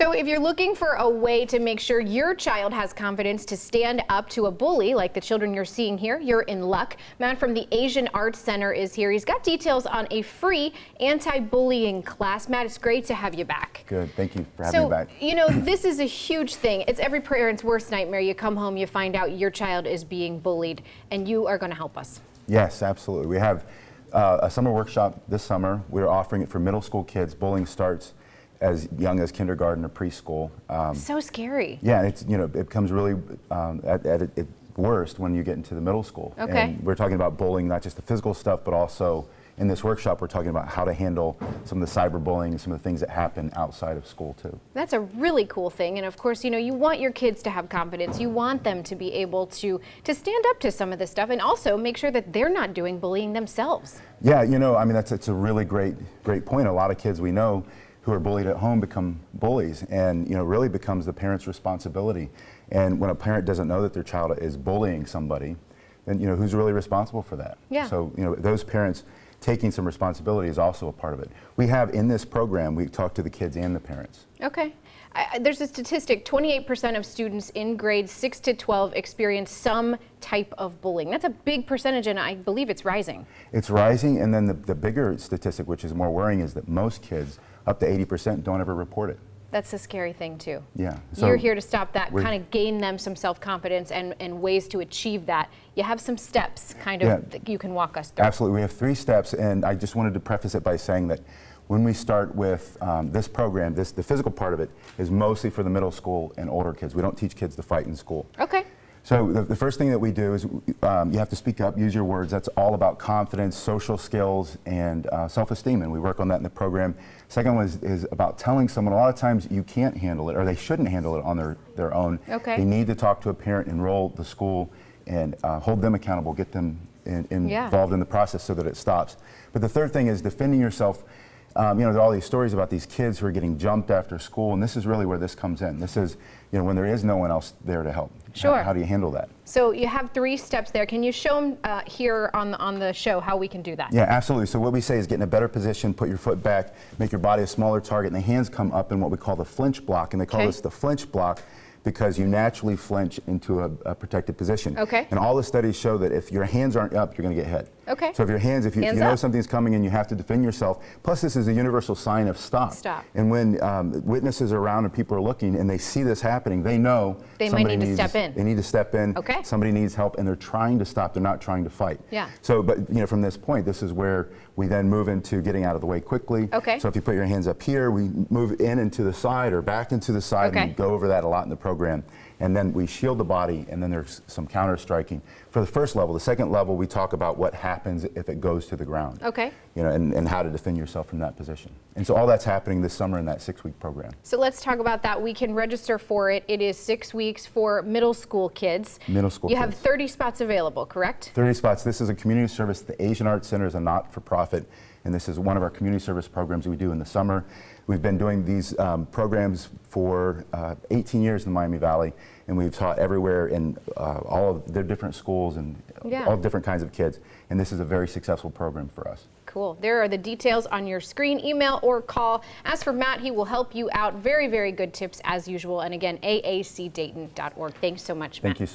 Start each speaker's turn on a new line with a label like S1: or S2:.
S1: So if you're looking for a way to make sure your child has confidence to stand up to a bully like the children you're seeing here, you're in luck. Matt from the Asian Arts Center is here. He's got details on a free anti-bullying class. Matt, it's great to have you back.
S2: Good. Thank you for having me back.
S1: You know, this is a huge thing. It's every parent's worst nightmare. You come home, you find out your child is being bullied, and you are going to help us.
S2: Yes, absolutely. We have a summer workshop this summer. We're offering it for middle school kids. Bullying starts as young as kindergarten or preschool.
S1: So scary.
S2: Yeah, it's, you know, it becomes really at its worst when you get into the middle school.
S1: Okay.
S2: And we're talking about bullying, not just the physical stuff, but also in this workshop we're talking about how to handle some of the cyberbullying and some of the things that happen outside of school too.
S1: That's a really cool thing, and of course, you know, you want your kids to have confidence. You want them to be able to stand up to some of this stuff, and also make sure that they're not doing bullying themselves. Yeah,
S2: you know, I mean, it's a really great point. A lot of kids we know who are bullied at home become bullies, and you know, really becomes the parent's responsibility. And when a parent doesn't know that their child is bullying somebody, then you know, who's really responsible for that?
S1: Yeah.
S2: So you know, those parents taking some responsibility is also a part of it. We have in this program, we talk to the kids and the parents.
S1: Okay. There's a statistic, 28% of students in grades 6 to 12 experience some type of bullying. That's a big percentage, and I believe it's rising.
S2: It's rising, and then the bigger statistic, which is more worrying, is that most kids, up to 80%, don't ever report it.
S1: That's a scary thing too.
S2: Yeah. So
S1: you're here to stop that, kind of gain them some self-confidence and ways to achieve that. You have some steps kind of that you can walk us through.
S2: Absolutely. We have 3 steps, and I just wanted to preface it by saying that when we start with this program, the physical part of it is mostly for the middle school and older kids. We don't teach kids to fight in school.
S1: Okay.
S2: So the first thing that we do is you have to speak up, use your words. That's all about confidence, social skills, and self-esteem, and we work on that in the program. Second one is about telling someone a lot of times you can't handle it, or they shouldn't handle it on their own.
S1: Okay.
S2: They need to talk to a parent, enroll the school, and hold them accountable, get them involved in the process so that it stops. But the third thing is defending yourself. You know, there are all these stories about these kids who are getting jumped after school, and this is really where this comes in. This is, you know, when there is no one else there to help.
S1: Sure.
S2: How do you handle that?
S1: So you have 3 steps there. Can you show them here on the show how we can do that?
S2: Yeah, absolutely. So what we say is get in a better position, put your foot back, make your body a smaller target, and the hands come up in what we call the flinch block, and they call this the flinch block because you naturally flinch into a protected position.
S1: Okay.
S2: And all the studies show that if your hands aren't up, you're going to get hit.
S1: Okay.
S2: So if your hands, if you know something's coming and you have to defend yourself, plus this is a universal sign of stop.
S1: Stop.
S2: And when witnesses are around and people are looking and they see this happening, they know
S1: they might need to step in.
S2: They need to step in.
S1: Okay.
S2: Somebody needs help, and they're trying to stop. They're not trying to fight.
S1: Yeah.
S2: So, but you know, from this point, this is where we then move into getting out of the way quickly.
S1: Okay.
S2: So if you put your hands up here, we move in and to the side or back into the side, and we go over that a lot in the program. And then we shield the body, and then there's some counter striking. For the first level, the second level, we talk about what happens if it goes to the ground.
S1: Okay.
S2: You know, and how to defend yourself from that position. And so all that's happening this summer in that 6-week program.
S1: So let's talk about that. We can register for it. It is 6 weeks for middle school kids.
S2: Middle school kids.
S1: You have 30 spots available, correct?
S2: 30 spots. This is a community service. The Asian Arts Center is a not-for-profit, and this is one of our community service programs we do in the summer. We've been doing these programs for 18 years in the Miami Valley, and we've taught everywhere in all of their different schools and all different kinds of kids. And this is a very successful program for us.
S1: Cool. There are the details on your screen. Email or call. Ask for Matt. He will help you out. Very, very good tips as usual. And again, aacdayton.org. Thanks so much, Matt.
S2: Thank you so much.